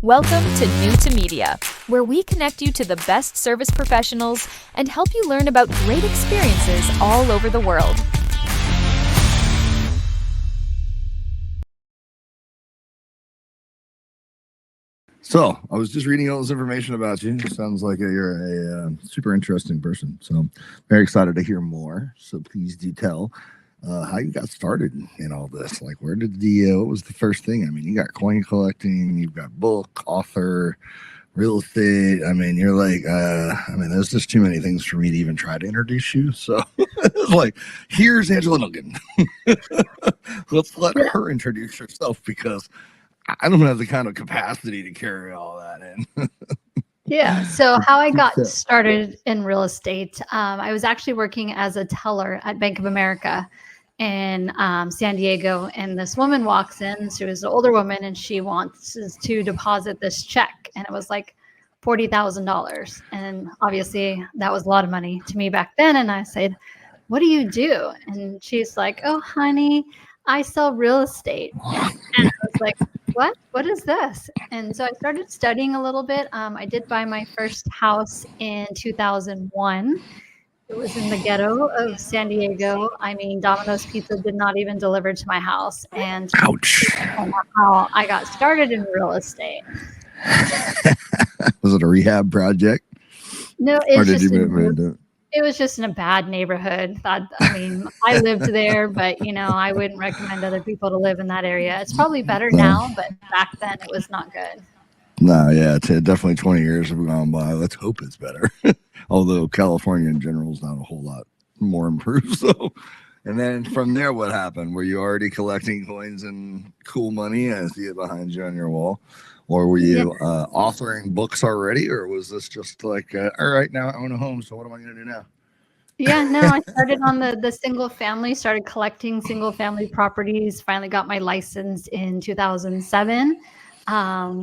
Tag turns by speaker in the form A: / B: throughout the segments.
A: Welcome to NewtoMedia, where we connect you to the best service professionals and help you learn about great experiences all over the world.
B: So I was just reading all this information about you. Sounds like you're a super interesting person. So very excited to hear more. So please do tell how you got started in all this. Like, where did what was the first thing? I mean, you got coin collecting, you've got book, author, real estate. I mean, you're like, there's just too many things for me to even try to introduce you. So it's like, here's Angela Duncan. Let's let her introduce herself because I don't have the kind of capacity to carry all that in.
C: Yeah. So how I got started in real estate, I was actually working as a teller at Bank of America in San Diego. And this woman walks in. She was an older woman and she wants to deposit this check. And it was like $40,000. And obviously that was a lot of money to me back then. And I said, "What do you do?" And she's like, "Oh, honey, I sell real estate." And I was like, what is this? And so I started studying a little bit. I did buy my first house in 2001. It was in the ghetto of San Diego. I mean, Domino's Pizza did not even deliver to my house. And
B: ouch.
C: How I got started in real estate.
B: Was it a rehab project?
C: No, it was just in a bad neighborhood. I lived there, but I wouldn't recommend other people to live in that area. It's probably better now, but back then it was not good.
B: No, yeah, it's definitely 20 years have gone by. Let's hope it's better. Although California in general is not a whole lot more improved. So, and then from there, what happened? Were you already collecting coins and cool money? I see it behind you on your wall. Or were you authoring books already? Or was this just like, all right, now I own a home, so what am I going to do now?
C: Yeah, no, I started on the single family, started collecting single family properties, finally got my license in 2007,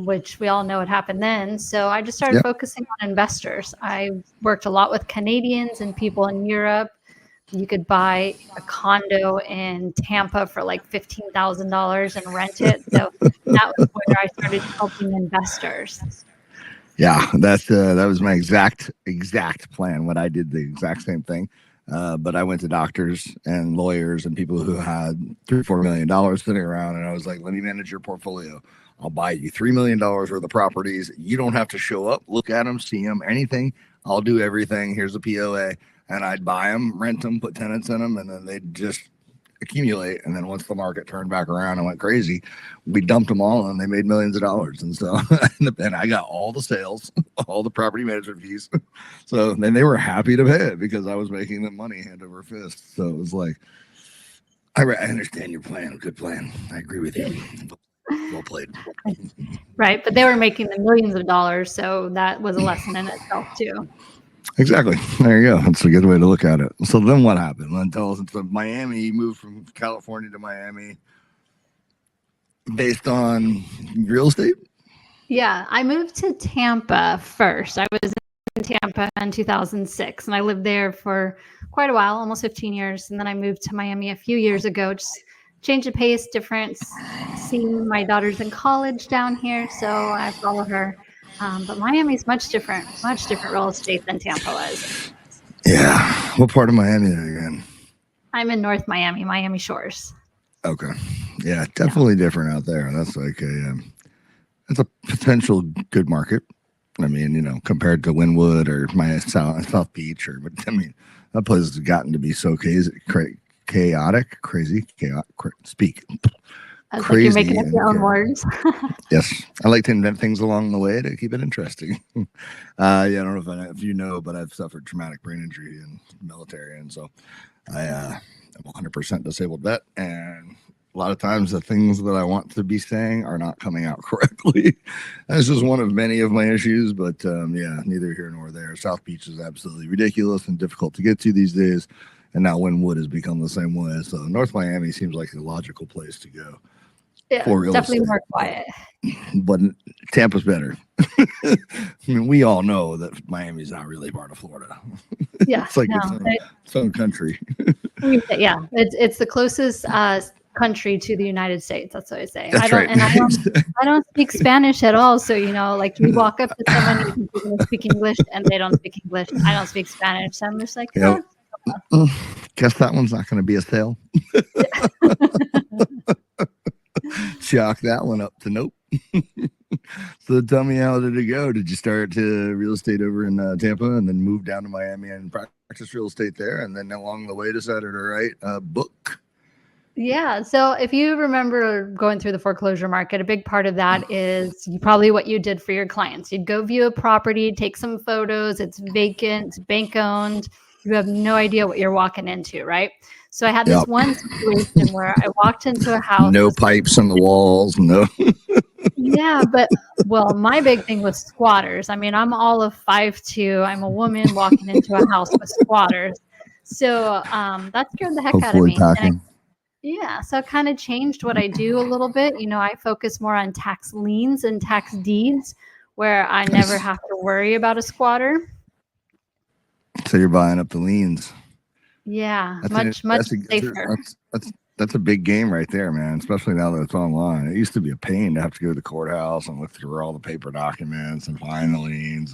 C: which we all know what happened then. So I just started focusing on investors. I worked a lot with Canadians and people in Europe. You could buy a condo in Tampa for like $15,000 and rent it. So that was where I started helping investors.
B: Yeah, that was my exact plan. What I did the exact same thing, but I went to doctors and lawyers and people who had $3-4 million sitting around, and I was like, "Let me manage your portfolio. I'll buy you $3 million worth of properties. You don't have to show up, look at them, see them, anything. I'll do everything. Here's a POA." And I'd buy them, rent them, put tenants in them, and then they'd just accumulate. And then once the market turned back around and went crazy, we dumped them all and they made millions of dollars. And so, and I got all the sales, all the property management fees. So then they were happy to pay it because I was making them money hand over fist. So it was like, I understand your plan. Good plan. I agree with you. Well played.
C: Right. But they were making the millions of dollars. So that was a lesson in itself too.
B: Exactly. There you go. That's a good way to look at it. So then what happened? Then tell us. So Miami, you moved from California to Miami based on real estate?
C: Yeah, I moved to Tampa first. I was in Tampa in 2006, and I lived there for quite a while, almost 15 years. And then I moved to Miami a few years ago, just change of pace, difference. Seeing my daughter's in college down here, so I follow her. But Miami's much different real estate than Tampa was.
B: Yeah. What part of Miami are you in?
C: I'm in North Miami, Miami Shores.
B: Okay. Yeah, definitely different out there. That's like it's a potential good market. I mean, compared to Wynwood or my South Beach, but I mean, that place has gotten to be so chaotic, crazy. Speak.
C: Crazy, like you're making up your own words.
B: Yes, I like to invent things along the way to keep it interesting. I don't know if you know, but I've suffered traumatic brain injury in the military, and so I'm 100% disabled vet, and a lot of times the things that I want to be saying are not coming out correctly. That's just one of many of my issues, but neither here nor there. South Beach is absolutely ridiculous and difficult to get to these days, and now Wynwood has become the same way. So North Miami seems like a logical place to go.
C: Yeah, definitely more quiet.
B: But Tampa's better. I mean, we all know that Miami's not really part of Florida.
C: Yeah,
B: it's like its own country.
C: Yeah, it's the closest country to the United States. That's what I say.
B: That's right.
C: I don't speak Spanish at all. So, like you walk up to someone, you think they're going to speak English and they don't speak English. I don't speak Spanish. So I'm just like,
B: Yep. Guess that one's not going to be a sale. Chalk that one up to nope. So tell me, how did it go? Did you start real estate over in Tampa and then move down to Miami and practice real estate there, and then along the way decided to write a book?
C: Yeah. So if you remember going through the foreclosure market, a big part of that is probably what you did for your clients. You'd go view a property, take some photos, it's vacant, it's bank owned. You have no idea what you're walking into, right? So I had this one situation where I walked into a house.
B: No pipes on the walls, no.
C: Yeah, but my big thing was squatters. I mean, I'm all of 5'2". I'm a woman walking into a house with squatters. So that scared the heck out of me. So it kind of changed what I do a little bit. I focus more on tax liens and tax deeds, where I never have to worry about a squatter.
B: So you're buying up the liens.
C: Yeah, much safer.
B: That's a big game right there, man, especially now that it's online. It used to be a pain to have to go to the courthouse and look through all the paper documents and find the liens.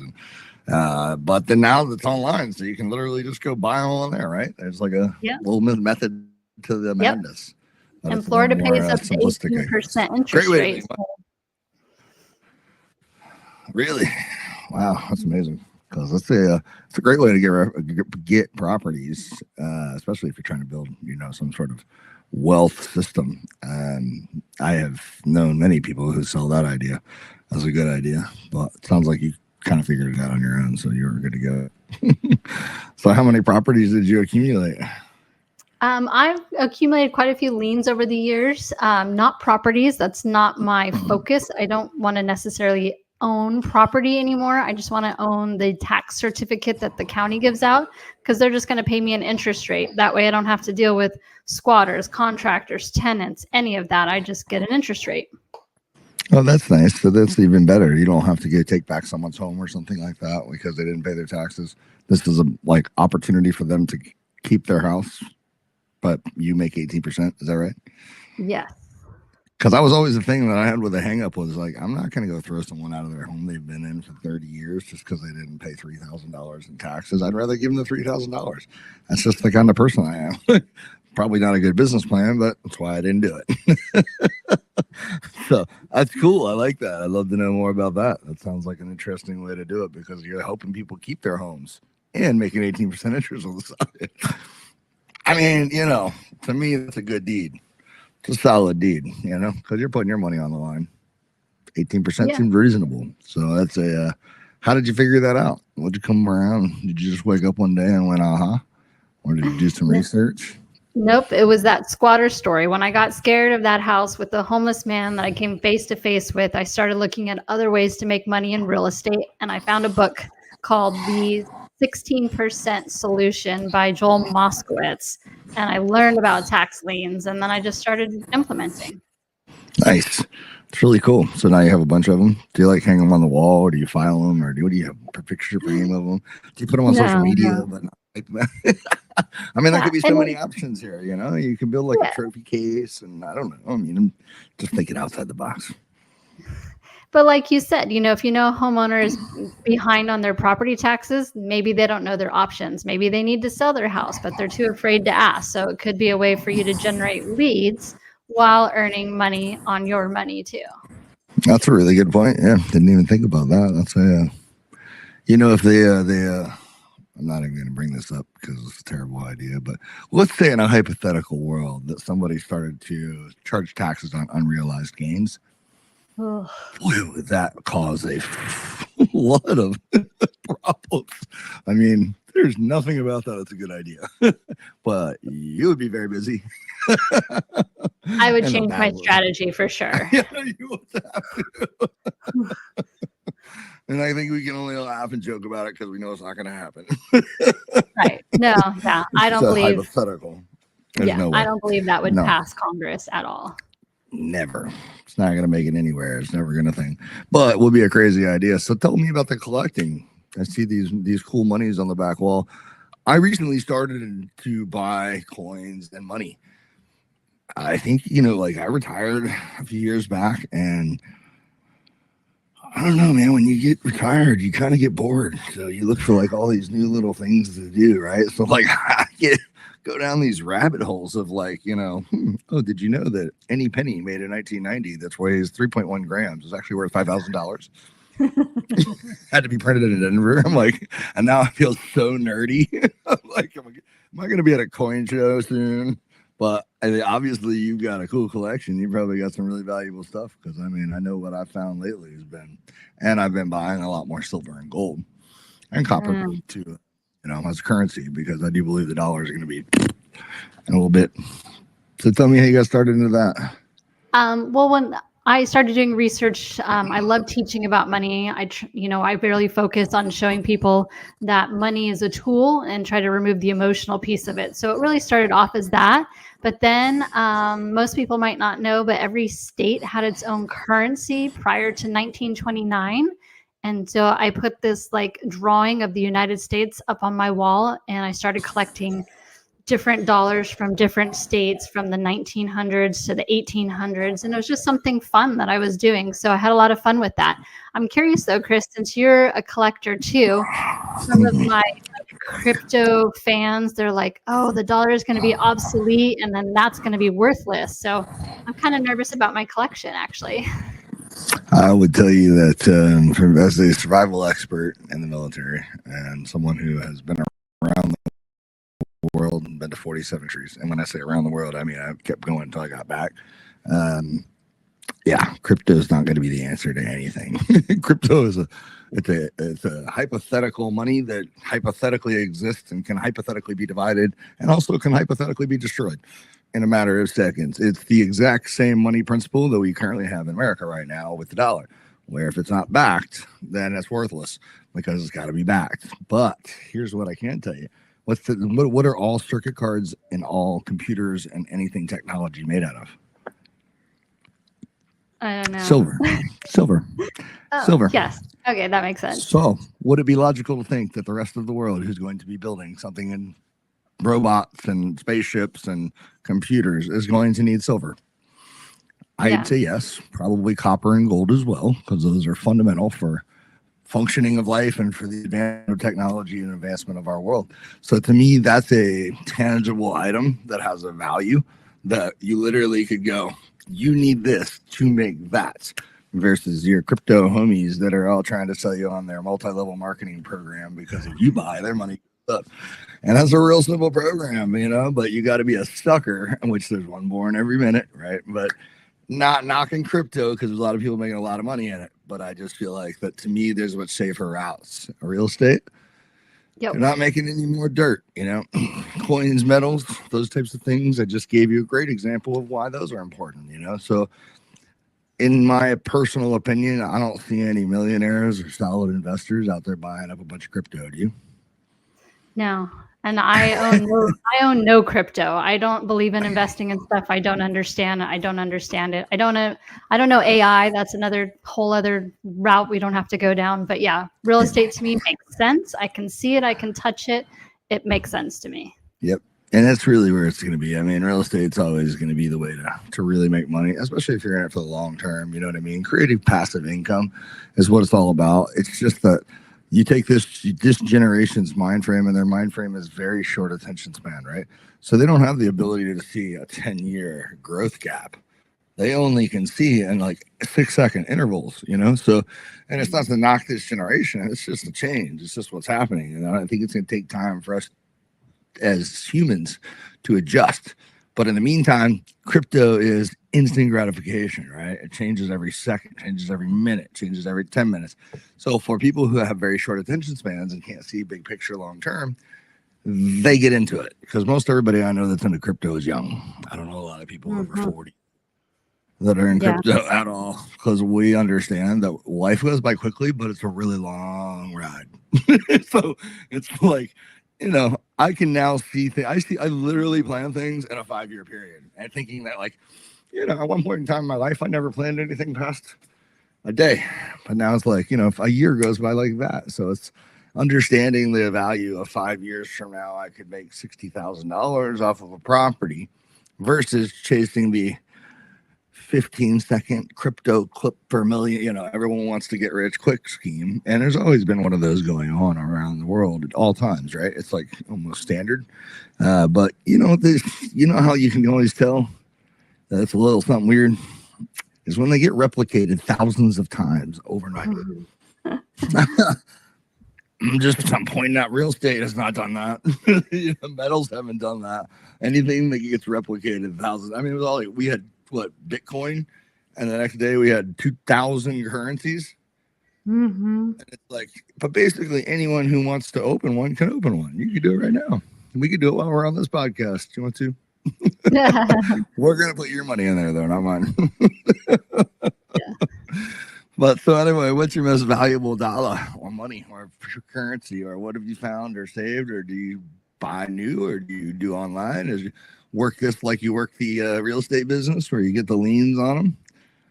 B: But then now it's online, so you can literally just go buy them on there, right? There's like a little method to the madness.
C: And Florida pays up to 18% interest rate.
B: Really? Wow, that's amazing. Because it's a great way to get properties, especially if you're trying to build, some sort of wealth system. I have known many people who sell that idea as a good idea, but it sounds like you kind of figured it out on your own, so you were good to go. So how many properties did you accumulate?
C: I've accumulated quite a few liens over the years, not properties. That's not my focus. I don't want to necessarily own property anymore. I just want to own the tax certificate that the county gives out, because they're just going to pay me an interest rate. That way I don't have to deal with squatters, contractors, tenants, any of that. I just get an interest rate.
B: Oh, that's nice. So that's even better. You don't have to go take back someone's home or something like that because they didn't pay their taxes. This is a opportunity for them to keep their house, but you make 18%. Is that right?
C: Yes.
B: Because that was always the thing that I had with the hang up was I'm not going to go throw someone out of their home they've been in for 30 years just because they didn't pay $3,000 in taxes. I'd rather give them the $3,000. That's just the kind of person I am. Probably not a good business plan, but that's why I didn't do it. So that's cool. I like that. I'd love to know more about that. That sounds like an interesting way to do it, because you're helping people keep their homes and making 18% interest on the side. I mean, to me, that's a good deed. It's a solid deed, because you're putting your money on the line. 18% seems reasonable. So that's how did you figure that out? What did you come around? Did you just wake up one day and went, or did you do some research?
C: Nope. It was that squatter story. When I got scared of that house with the homeless man that I came face to face with, I started looking at other ways to make money in real estate. And I found a book called The 16% Solution by Joel Moskowitz. And I learned about tax liens, and then I just started implementing. Nice.
B: It's really cool. So now you have a bunch of them. Do you hang them on the wall, or do you file them, or do you have a picture frame of them? Do you put them on social media? But not I mean, there could be so many options here. You can build a trophy case, and I don't know. I mean, I'm just thinking outside the box.
C: But like you said, if a homeowner is behind on their property taxes, maybe they don't know their options. Maybe they need to sell their house, but they're too afraid to ask. So it could be a way for you to generate leads while earning money on your money too.
B: That's a really good point. Yeah, didn't even think about that. That's if they I'm not even going to bring this up because it's a terrible idea, but let's say in a hypothetical world that somebody started to charge taxes on unrealized gains. Boy, would that cause a lot of problems. I mean, there's nothing about that that's a good idea, but you would be very busy.
C: I would change my strategy for sure.
B: Yeah, you would have to. And I think we can only laugh and joke about it because we know it's not going to happen.
C: Right. No, yeah. I don't believe.
B: Hypothetical.
C: I don't believe that would pass Congress at all.
B: Never. It's not going to make it anywhere. It's never going to thing. But it would be a crazy idea. So tell me about the collecting. I see these cool monies on the back wall. I recently started to buy coins and money. I think, you know, like I retired a few years back, and I don't know, man, when you get retired, you kind of get bored. So you look for like all these new little things to do, right? So like I go down these rabbit holes of like, you know, oh, did you know that any penny made in 1990 that weighs 3.1 grams is actually worth $5,000? Had to be printed in Denver. I'm like, and now I feel so nerdy. I'm like, am I going to be at a coin show soon? But I mean, obviously, you've got a cool collection. You probably got some really valuable stuff because I mean, I know what I've found lately has been, and I've been buying a lot more silver and gold and copper to, you know, as currency because I do believe the dollar is going to be in a little bit. So tell me how you got started into that.
C: Well, when I started doing research, I love teaching about money. I barely focus on showing people that money is a tool and try to remove the emotional piece of it. So it really started off as that. But then most people might not know, but every state had its own currency prior to 1929. And so I put this like drawing of the United States up on my wall, and I started collecting different dollars from different states from the 1900s to the 1800s. And it was just something fun that I was doing. So I had a lot of fun with that. I'm curious though, Kris, since you're a collector too, some of my crypto fans, they're like, oh, the dollar is going to be obsolete and then that's going to be worthless. So I'm kind of nervous about my collection actually.
B: I would tell you that as a survival expert in the military and someone who has been around the world and been to 47 countries, and when I say around the world, I mean I kept going until I got back. Yeah, crypto is not going to be the answer to anything. Crypto is it's a hypothetical money that hypothetically exists and can hypothetically be divided and also can hypothetically be destroyed in a matter of seconds. It's the exact same money principle that we currently have in America right now with the dollar, where if it's not backed, then it's worthless because it's got to be backed. But here's what I can tell you. What are all circuit cards and all computers and anything technology made out of?
C: I don't know.
B: Silver.
C: Oh,
B: Silver.
C: Yes. Okay, that makes sense.
B: So would it be logical to think that the rest of the world who's going to be building something in robots and spaceships and computers is going to need silver? I'd say yes, probably copper and gold as well, because those are fundamental for functioning of life and for the advancement of technology and advancement of our world. So to me, that's a tangible item that has a value that you literally could go, you need this to make that, versus your crypto homies that are all trying to sell you on their multi-level marketing program because if you buy, their money goes up. And that's a real simple program, you know, but you got to be a sucker, which there's one born every minute, right? But not knocking crypto because there's a lot of people making a lot of money in it. But I just feel like that to me, there's much safer routes. Real estate, they're not making any more dirt, you know, coins, metals, those types of things. I just gave you a great example of why those are important, you know. So in my personal opinion, I don't see any millionaires or solid investors out there buying up a bunch of crypto. Do you?
C: No. And I own no crypto. I don't believe in investing in stuff I don't understand. I don't understand it. I don't know AI. That's another whole other route we don't have to go down. But yeah, real estate to me makes sense. I can see it. I can touch it. It makes sense to me.
B: Yep. And that's really where it's going to be. I mean, real estate's always going to be the way to really make money, especially if you're in it for the long term. You know what I mean? Creating passive income is what it's all about. It's just that you take this generation's mind frame, and their mind frame is very short attention span, right? So they don't have the ability to see a 10-year growth gap. They only can see in like 6-second intervals, you know? So, and it's not to knock this generation. It's just a change. It's just what's happening. You know, I think it's going to take time for us as humans to adjust. But in the meantime, crypto is instant gratification, right? It changes every second, changes every minute, changes every 10 minutes. So for people who have very short attention spans and can't see big picture long term, they get into it. Because most everybody I know that's into crypto is young. I don't know a lot of people over 40 that are in crypto at all, because we understand that life goes by quickly, but it's a really long ride. So it's like, you know, I can now see things. I literally plan things in a 5-year period, and thinking that, like, you know, at one point in time in my life, I never planned anything past a day, but now it's like, you know, if a year goes by like that. So it's understanding the value of 5 years from now, I could make $60,000 off of a property versus chasing the 15-second crypto clip per million. Everyone wants to get rich quick scheme. And there's always been one of those going on around the world at all times, right? It's like almost standard. But how you can always tell that it's a little something weird is when they get replicated thousands of times overnight. I'm pointing out real estate has not done that. Metals haven't done that. Anything that gets replicated thousands. I mean, it was all we had Bitcoin, and the next day we had 2,000 currencies. And it's but basically anyone who wants to open one can open one. You can do it right now. We could do it while we're on this podcast. You want to? We're gonna put your money in there though, not mine. But so anyway, what's your most valuable dollar or money or currency, or what have you found or saved, or do you buy new, or do you do online? Is you work this like you work the real estate business where you get the liens on them?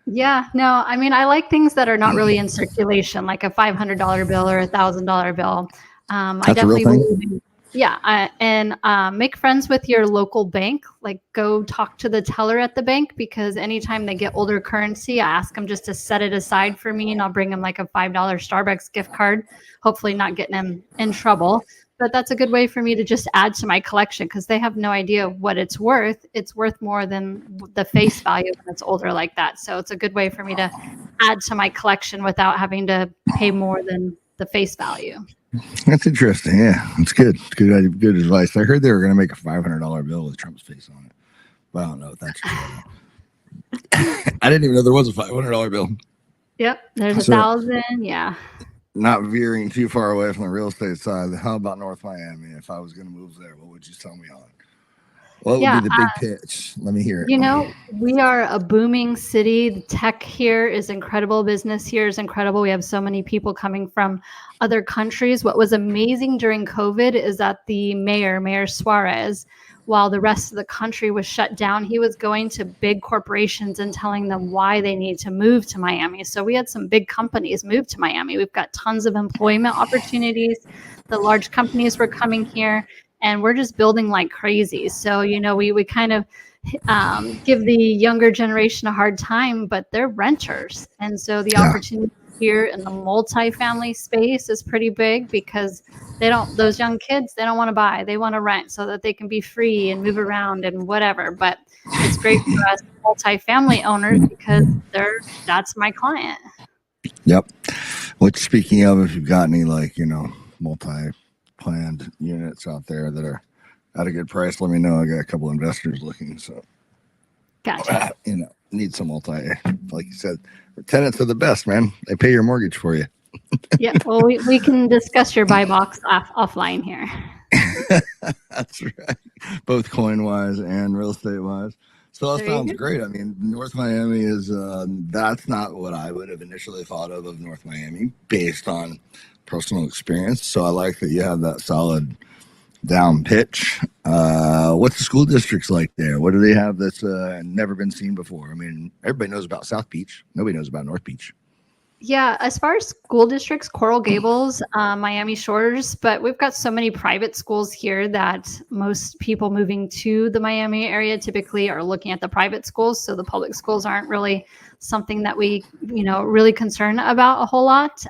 C: Yeah, no, I mean, I like things that are not really in circulation, like a $500 bill or $1,000 bill. I definitely believe. Yeah, and make friends with your local bank. Like, go talk to the teller at the bank, because anytime they get older currency, I ask them just to set it aside for me, and I'll bring them like a $5 Starbucks gift card, hopefully not getting them in trouble. But that's a good way for me to just add to my collection, because they have no idea what it's worth. It's worth more than the face value when it's older like that. So it's a good way for me to add to my collection without having to pay more than the face value.
B: That's interesting. Yeah, it's good. It's good advice. I heard they were going to make a $500 bill with Trump's face on it, but I don't know if that's true. I didn't even know there was a $500 bill.
C: Yep, there's 1,000. Yeah.
B: Not veering too far away from the real estate side. How about North Miami? If I was going to move there, what would you tell me on? What would be the big pitch? Let me hear it.
C: We are a booming city. The tech here is incredible. Business here is incredible. We have so many people coming from other countries. What was amazing during COVID is that the Mayor Suarez, while the rest of the country was shut down, he was going to big corporations and telling them why they need to move to Miami. So we had some big companies move to Miami. We've got tons of employment opportunities. The large companies were coming here, and we're just building like crazy. So, we kind of give the younger generation a hard time, but they're renters. And so the opportunity here in the multifamily space is pretty big, because those young kids, they don't want to buy, they want to rent so that they can be free and move around and whatever. But it's great for us multifamily owners, because that's my client.
B: Yep. Speaking of, if you've got any multi-planned units out there that are at a good price, let me know. I got a couple investors looking, so
C: gotcha.
B: Need some like you said, tenants are the best, man. They pay your mortgage for you.
C: Yeah, well, we can discuss your buy box offline here.
B: That's right, both coin wise and real estate wise. So that sounds great. I mean, North Miami is that's not what I would have initially thought of North Miami based on personal experience. So I like that you have that solid down pitch. What's the school districts like there? What do they have that's never been seen before? I mean, everybody knows about South Beach. Nobody knows about North Beach.
C: Yeah, as far as school districts, Coral Gables, Miami Shores, but we've got so many private schools here that most people moving to the Miami area typically are looking at the private schools. So the public schools aren't really something that we, really concern about a whole lot.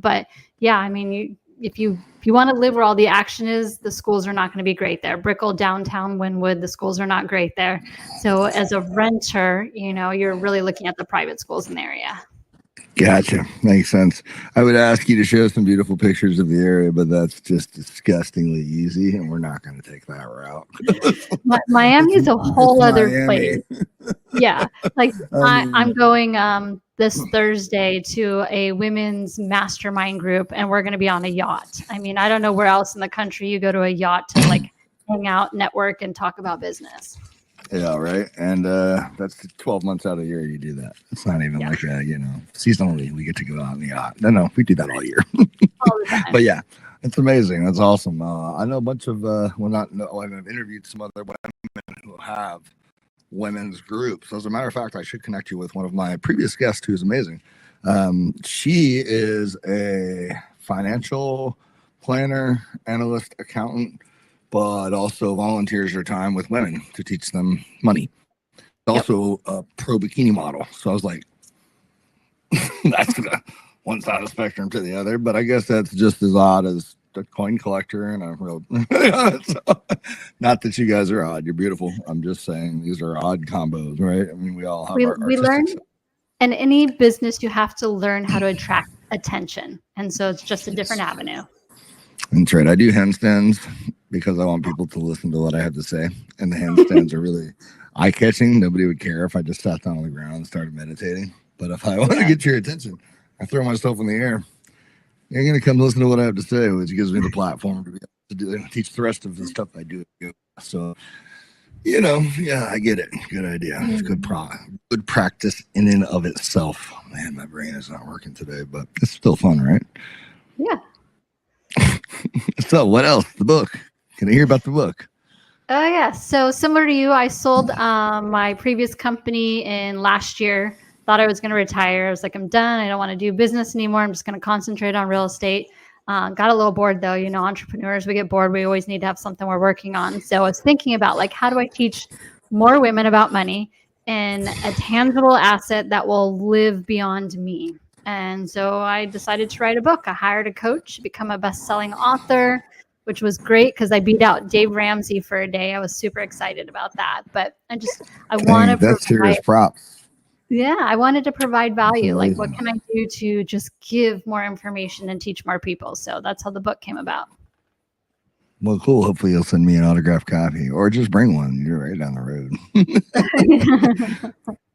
C: But yeah, I mean, if you want to live where all the action is, the schools are not going to be great there. Brickell, downtown Wynwood, the schools are not great there. So as a renter, you're really looking at the private schools in the area.
B: Gotcha. Makes sense. I would ask you to show some beautiful pictures of the area, but that's just disgustingly easy, and we're not going to take that route.
C: Miami's a whole other place. Yeah. Like I'm going this Thursday to a women's mastermind group, and we're going to be on a yacht. I mean, I don't know where else in the country you go to a yacht to hang out, network, and talk about business.
B: Yeah, right. And that's 12 months out of the year you do that. It's not even like seasonally we get to go out on the yacht. No, we do that all year.
C: All the time.
B: But yeah, it's amazing. That's awesome. I know a bunch of I've interviewed some other women who have women's groups. As a matter of fact, I should connect you with one of my previous guests who's amazing. She is a financial planner, analyst, accountant, but also volunteers their time with women to teach them money. Also a pro bikini model. So I was like, that's one side of the spectrum to the other. But I guess that's just as odd as the coin collector and a real. So, not that you guys are odd. You're beautiful. I'm just saying these are odd combos, right? I mean, we all have our
C: we learn in any business, you have to learn how to attract attention. And so it's just a different avenue.
B: That's right. I do handstands because I want people to listen to what I have to say. And the handstands are really eye-catching. Nobody would care if I just sat down on the ground and started meditating. But if I want to get your attention, I throw myself in the air. You're going to come listen to what I have to say, which gives me the platform to be able to teach the rest of the stuff I do. So, yeah, I get it. Good idea. It's good practice in and of itself. Man, my brain is not working today, but it's still fun, right?
C: Yeah.
B: So what else? The book. Can I hear about the book?
C: Oh, yeah. So similar to you, I sold my previous company in last year. Thought I was going to retire. I was like, I'm done. I don't want to do business anymore. I'm just going to concentrate on real estate. Got a little bored though. Entrepreneurs, we get bored. We always need to have something we're working on. So I was thinking about like, how do I teach more women about money and a tangible asset that will live beyond me? And so I decided to write a book. I hired a coach to become a best-selling author, which was great because I beat out Dave Ramsey for a day. I was super excited about that. But I want to
B: that's serious props.
C: Yeah, I wanted to provide value. Like, what can I do to just give more information and teach more people? So that's how the book came about.
B: Well, cool. Hopefully you'll send me an autographed copy or just bring one. You're right down the road.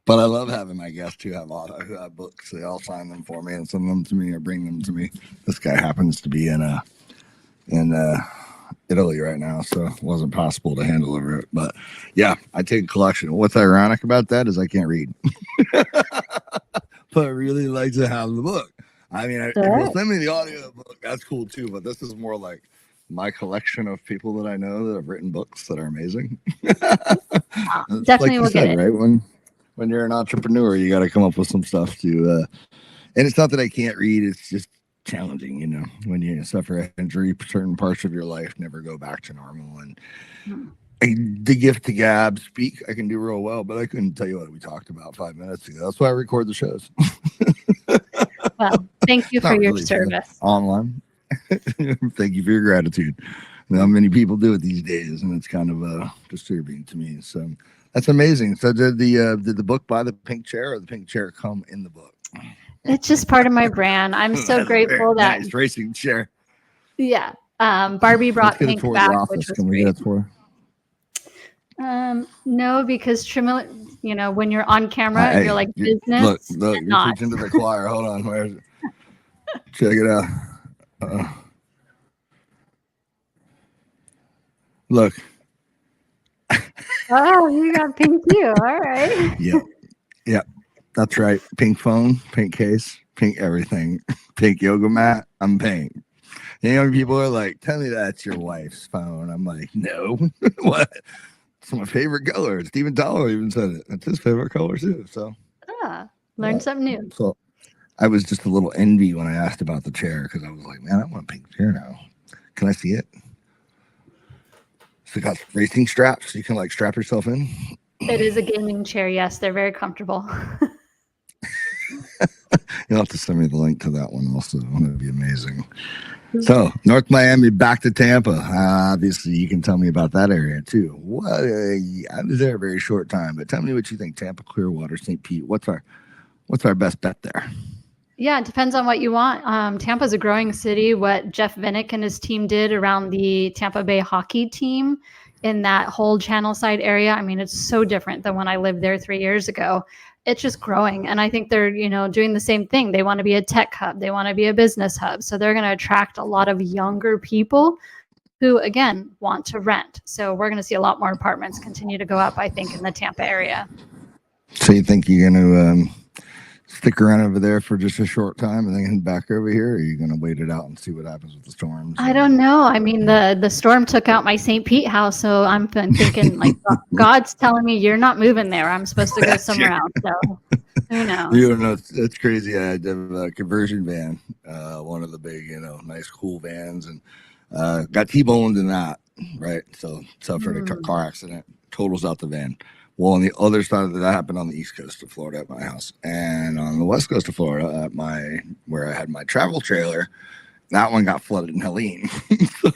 B: But I love having my guests who have books. They all sign them for me and send them to me or bring them to me. This guy happens to be in Italy right now, so it wasn't possible to hand deliver it. But yeah, I take a collection. What's ironic about that is I can't read. But I really like to have the book. I mean, if you'll send me the audio book, that's cool too. But this is more like my collection of people that I know that have written books that are amazing.
C: Definitely will get it.
B: Right? When you're an entrepreneur, you got to come up with some stuff to. And it's not that I can't read; it's just challenging. When you suffer an injury, certain parts of your life never go back to normal. And the gift to gab, speak, I can do real well, but I couldn't tell you what we talked about 5 minutes ago. That's why I record the shows.
C: Well, thank you for your service.
B: Online. Thank you for your gratitude. Not many people do it these days, and it's kind of disturbing to me. So that's amazing. So did the book buy the pink chair, or the pink chair come in the book?
C: It's just part of my brand. I'm so grateful that
B: nice racing chair.
C: Yeah. Barbie brought pink back, which was great.
B: That's for?
C: No, because when you're on camera, you're like business.
B: Look, you're preaching to the choir. Hold on, where is it? Check it out. Look.
C: Oh, you got pink too. All right.
B: Yep. That's right. Pink phone, pink case, pink everything, pink yoga mat. I'm pink. People are like, tell me that's your wife's phone. I'm like, no. What? It's my favorite color. Steven Dollar even said it. It's his favorite color too. So
C: learn something new.
B: So I was just a little envy when I asked about the chair because I was like, man, I want a pink chair now. Can I see it? So it got racing straps. So you can strap yourself in.
C: It is a gaming chair. Yes, they're very comfortable.
B: You'll have to send me the link to that one also. That would be amazing. So, North Miami, back to Tampa. Obviously, you can tell me about that area too. I was there a very short time, but tell me what you think. Tampa, Clearwater, St. Pete. What's our best bet there?
C: Yeah, it depends on what you want. Tampa's a growing city. What Jeff Vinnick and his team did around the Tampa Bay hockey team in that whole Channel Side area, I mean, it's so different than when I lived there 3 years ago. It's just growing. And I think they're, doing the same thing. They want to be a tech hub. They want to be a business hub. So they're going to attract a lot of younger people who, again, want to rent. So we're going to see a lot more apartments continue to go up, I think, in the Tampa area.
B: So you think you're going to stick around over there for just a short time and then head back over here? Or are you going to wait it out and see what happens with the storms?
C: I don't know. I mean, the storm took out my St. Pete house. So I'm thinking God's telling me you're not moving there. I'm supposed to go somewhere else. So who knows?
B: You don't know. It's crazy. I had a conversion van, one of the big, nice, cool vans. And Got T-boned in that, right? So suffered a car accident, totals out the van. Well, on the other side of that happened on the east coast of Florida at my house, and on the west coast of Florida at where I had my travel trailer, that one got flooded in Helene. So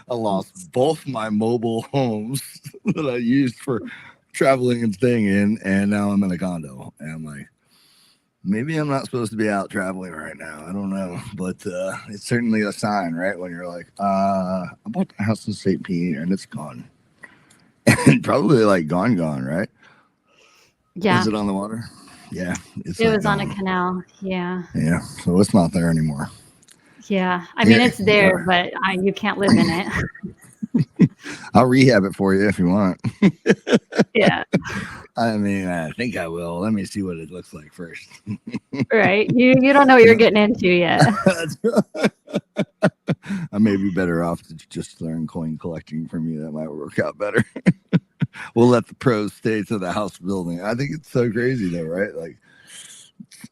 B: I lost both my mobile homes that I used for traveling and staying in, and now I'm in a condo. And I'm like, maybe I'm not supposed to be out traveling right now. I don't know, but it's certainly a sign, right? When you're like, I bought the house in St. Pete and it's gone. And probably like gone, right?
C: Yeah.
B: Is it on the water? Yeah.
C: It was on a canal. Yeah.
B: Yeah. So it's not there anymore.
C: Yeah. I mean, it's there, but you can't live in it.
B: I'll rehab it for you if you want.
C: Yeah.
B: I mean, I think I will. Let me see what it looks like first.
C: Right. You don't know what you're getting into yet.
B: I may be better off to just learn coin collecting from you. That might work out better. We'll let the pros stay to the house building. I think it's so crazy though, right? Like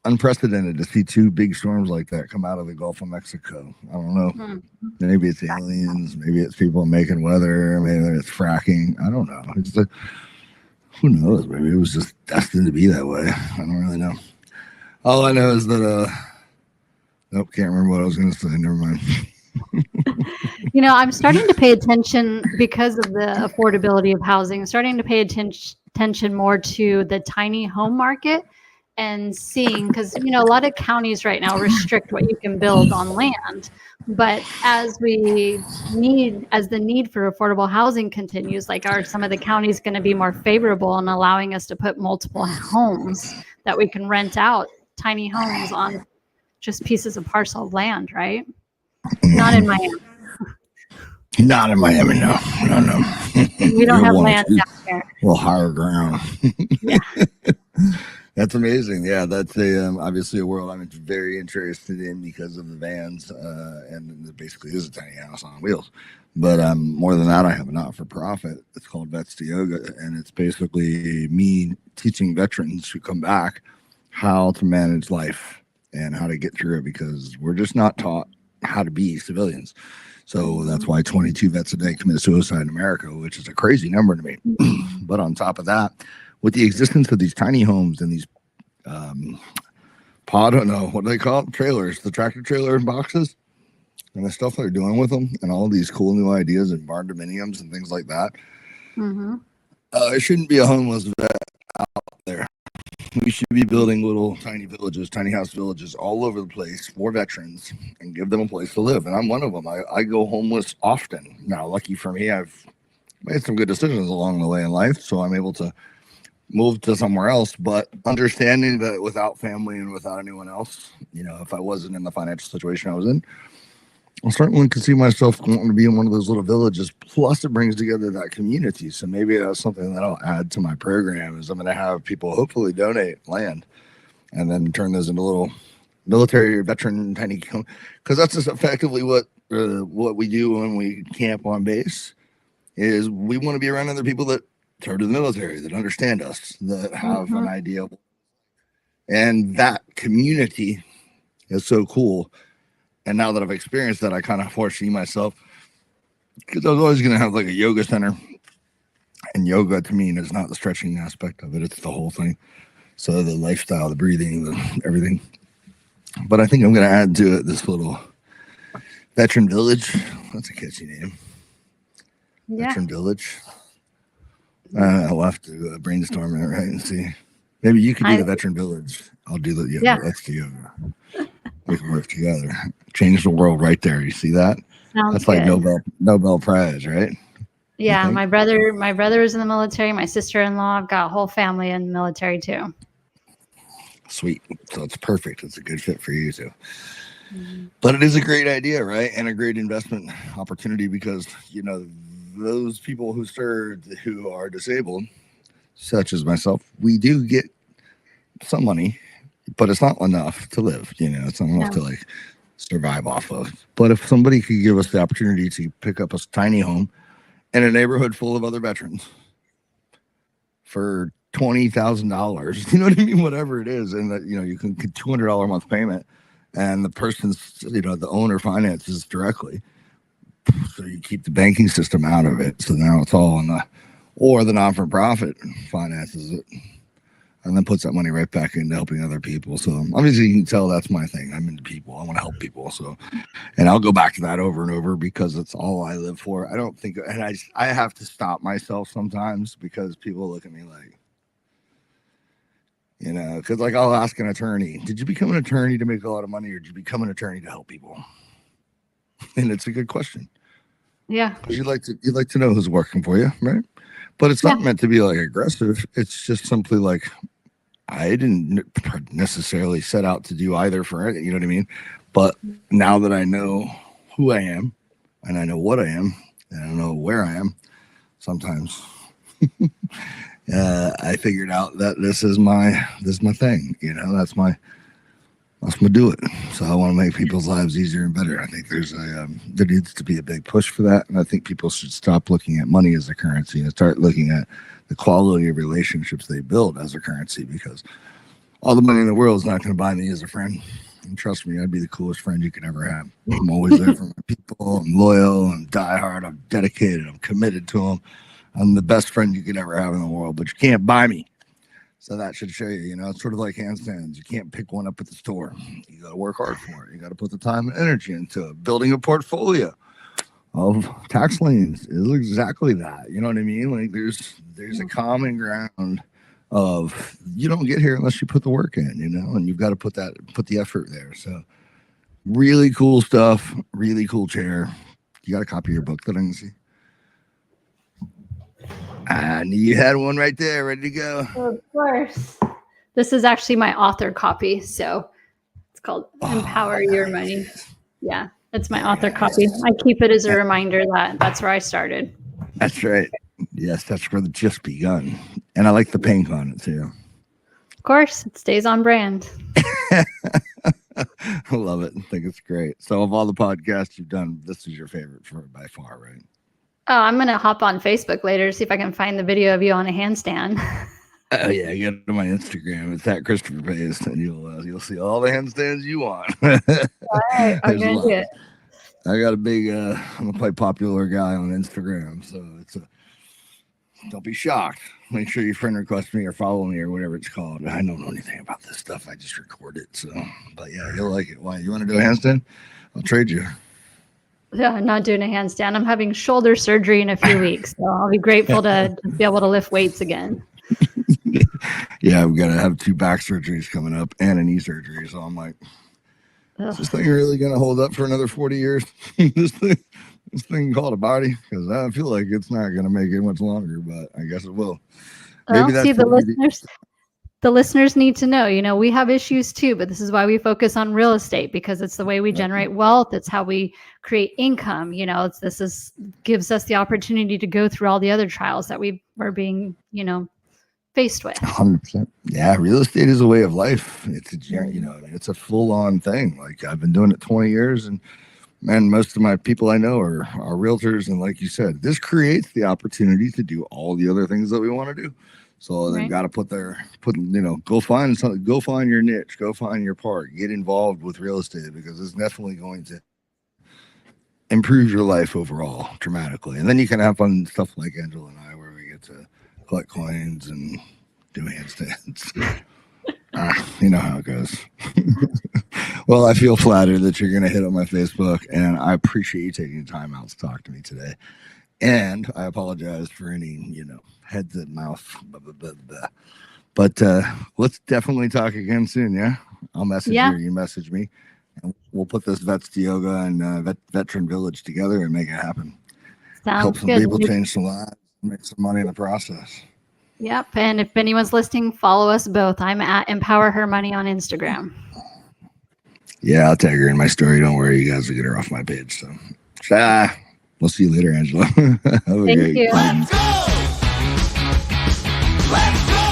B: unprecedented to see two big storms like that come out of the Gulf of Mexico. I don't know. Maybe it's aliens. Maybe it's people making weather. Maybe it's fracking. I don't know. Who knows? Maybe it was just destined to be that way. I don't really know. All I know is that nope, can't remember what I was going to say. Never mind.
C: I'm starting to pay attention because of the affordability of housing. I'm starting to pay attention more to the tiny home market and seeing, because a lot of counties right now restrict what you can build on land. But as the need for affordable housing continues, like are some of the counties going to be more favorable in allowing us to put multiple homes that we can rent out, tiny homes on just pieces of parcel of land, right? Not in Miami.
B: Not in Miami, no.
C: We don't have land down here.
B: Well, higher ground.
C: Yeah.
B: That's amazing. Yeah, that's obviously a world I'm very interested in because of the vans, and it basically is a tiny house on wheels. But more than that, I have a not-for-profit. It's called Vets to Yoga, and it's basically me teaching veterans who come back how to manage life and how to get through it, because we're just not taught how to be civilians. So that's why 22 vets a day commit suicide in America, which is a crazy number to me. But on top of that, with the existence of these tiny homes and these what do they call it? Trailers, the tractor trailer boxes, and the stuff they're doing with them, and all these cool new ideas and barn dominiums and things like that. It shouldn't be a homeless vet out there. We should be building little tiny villages, tiny house villages all over the place for veterans and give them a place to live. And I'm one of them. I go homeless often. Now, lucky for me, I've made some good decisions along the way in life, so I'm able to move to somewhere else. But understanding that without family and without anyone else, if I wasn't in the financial situation I was in, I certainly could see myself wanting to be in one of those little villages. Plus, it brings together that community. So maybe that's something that I'll add to my program. Is I'm going to have people hopefully donate land, and then turn those into little military or veteran tiny, because that's just effectively what we do when we camp on base. Is we want to be around other people that serve in the military, that understand us, that have an idea, and that community is so cool. And now that I've experienced that, I kind of foresee myself, because I was always going to have like a yoga center. And yoga to me is not the stretching aspect of it. It's the whole thing. So the lifestyle, the breathing, everything. But I think I'm going to add to it this little veteran village. That's a catchy name. Yeah. Veteran village. I'll have to brainstorm it, right, and see. Maybe you could do the veteran village. I'll do the yoga. Yeah. Let's do yoga. We can work together. Change the world right there. You see that? That's like good. Nobel Prize, right?
C: Yeah, my brother is in the military. My sister-in-law, I've got a whole family in the military too.
B: Sweet. So it's perfect. It's a good fit for you too. But it is a great idea, right? And a great investment opportunity, because those people who served who are disabled, such as myself, we do get some money, but it's not enough to live. It's not enough to survive off of. But if somebody could give us the opportunity to pick up a tiny home in a neighborhood full of other veterans for $20,000, you know what I mean? Whatever it is, and that you can get $200 a month payment, and the person's the owner finances directly. So you keep the banking system out of it. So now it's all on the non-for-profit finances it, and then puts that money right back into helping other people. So obviously you can tell that's my thing. I'm into people. I want to help people. So, and I'll go back to that over and over because it's all I live for. I don't think, and I have to stop myself sometimes because people look at me like, you know, because like I'll ask an attorney, did you become an attorney to make a lot of money or did you become an attorney to help people? And it's a good question.
C: Yeah.
B: Because you'd like to know who's working for you, right? But it's not meant to be like aggressive. It's just simply like, I didn't necessarily set out to do either for it, you know what I mean? But now that I know who I am and I know what I am and I know where I am, sometimes I figured out that this is my thing, you know, that's my do it. So I want to make people's lives easier and better. I think there needs to be a big push for that. And I think people should stop looking at money as a currency and start looking at the quality of relationships they build as a currency, because all the money in the world is not going to buy me as a friend. And trust me, I'd be the coolest friend you could ever have. I'm always there for my people. I'm loyal. I'm diehard. I'm dedicated. I'm committed to them. I'm the best friend you could ever have in the world, but you can't buy me. So that should show you, you know, it's sort of like handstands. You can't pick one up at the store. You got to work hard for it. You got to put the time and energy into it. Building a portfolio of tax liens is exactly that. You know what I mean? Like there's a common ground of you don't get here unless you put the work in, you know, and you've got to put the effort there. So really cool stuff, really cool chair. You got a copy of your book that I can see? I knew you had one right there, ready to go.
C: Of course. This is actually my author copy. So it's called Empower Your Money. Yeah, it's my author copy. I keep it as a reminder that that's where I started.
B: That's right. Yes, that's where the just begun. And I like the pink on it too.
C: Of course, it stays on brand.
B: I love it. I think it's great. So of all the podcasts you've done, this is your favorite by far, right?
C: Oh, I'm going to hop on Facebook later to see if I can find the video of you on a handstand.
B: Oh yeah, get it to my Instagram. It's at Kris Pace, and you'll see all the handstands you want. All
C: right, I'm going to do it.
B: I got a big, I'm a quite popular guy on Instagram, so don't be shocked. Make sure you friend request me or follow me or whatever it's called. I don't know anything about this stuff. I just record it. So, but yeah, you'll like it. Why? You want to do a handstand? I'll trade you.
C: Yeah, I'm not doing a handstand. I'm having shoulder surgery in a few weeks, so I'll be grateful to be able to lift weights again.
B: Yeah, I've got to have 2 back surgeries coming up and a knee surgery. So I'm like, is this thing really going to hold up for another 40 years? this thing called a body? Because I feel like it's not going to make it much longer, but I guess it will.
C: Maybe that's the listeners need to know, you know, we have issues too, but this is why we focus on real estate, because it's the way we generate wealth. It's how we create income. You know, this gives us the opportunity to go through all the other trials that we are being, you know, faced with.
B: 100%. Yeah. Real estate is a way of life. It's a full on thing. Like I've been doing it 20 years and man, most of my people I know are realtors. And like you said, this creates the opportunity to do all the other things that we want to do. So they've got to go find your niche, go find your part, get involved with real estate, because it's definitely going to improve your life overall dramatically. And then you can have fun stuff like Angela and I, where we get to collect coins and do handstands. You know how it goes. Well, I feel flattered that you're going to hit up my Facebook, and I appreciate you taking the time out to talk to me today. And I apologize for any, heads and mouth. Blah, blah, blah, blah. But let's definitely talk again soon, yeah? I'll message you, or you message me. And we'll put this Vets to Yoga and Veteran Village together and make it happen. Help some people change some lives, make some money in the process.
C: Yep. And if anyone's listening, follow us both. I'm at Empower Her Money on Instagram.
B: Yeah, I'll tag her in my story. Don't worry, you guys will get her off my page. So, we'll see you later, Angela.
C: Thank you.
B: Let's go!